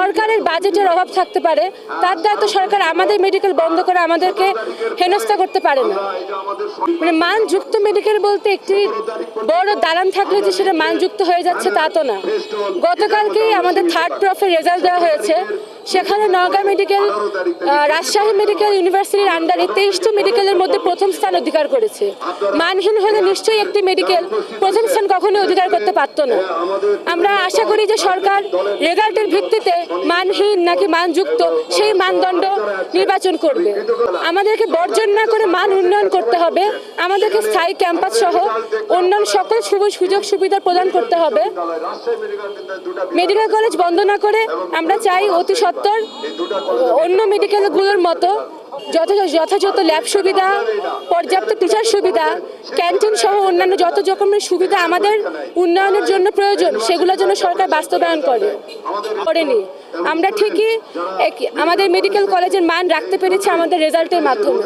সরকারের বাজেটের অভাব থাকতে পারে, তার দ্বারা তো সরকার আমাদের মেডিকেল বন্ধ করে আমাদেরকে হেনস্থা করতে পারে না। মানে মানযুক্ত মেডিকেল বলতে একটি বড় দালান থাকলে যে সেটা মানযুক্ত হয়ে যাচ্ছে তা তো না। গতকালকেই আমাদের থার্ড প্রফের রেজাল্ট দেওয়া হয়েছে, সেখানে নওগাঁ মেডিকেল রাজশাহী মেডিকেল ইউনিভার্সিটির আন্ডারে 23টি মেডিকেলের মধ্যে প্রথম স্থান অধিকার করেছে। মানহীন হলে নিশ্চয়ই একটি মেডিকেল প্রথম স্থান কখনোই অধিকার করতে পারত না। আমরা আশা করি যে সরকার রেজাল্টের ভিত্তিতে মানহীন নাকি মানযুক্ত সেই মানদণ্ড নির্বাচন করবে। আমাদেরকে বর্জন না করে মান উন্নয়ন করতে হবে, আমাদেরকে স্থায়ী ক্যাম্পাস সহ অন্যান্য সকল সুযোগ সুবিধা প্রদান করতে হবে। মেডিকেল কলেজ বন্ধ না করে আমরা চাই অতি সত্বর অন্য মেডিকেলগুলোর মতো যথাযথ ল্যাব সুবিধা, পর্যাপ্ত টিচার সুবিধা, ক্যান্টিন সহ অন্যান্য যত রকমের সুবিধা আমাদের উন্নয়নের জন্য প্রয়োজন সেগুলো যেন সরকার বাস্তবায়ন করেনি। আমরা ঠিকই আমাদের মেডিকেল কলেজের মান রাখতে পেরেছি আমাদের রেজাল্টের মাধ্যমে।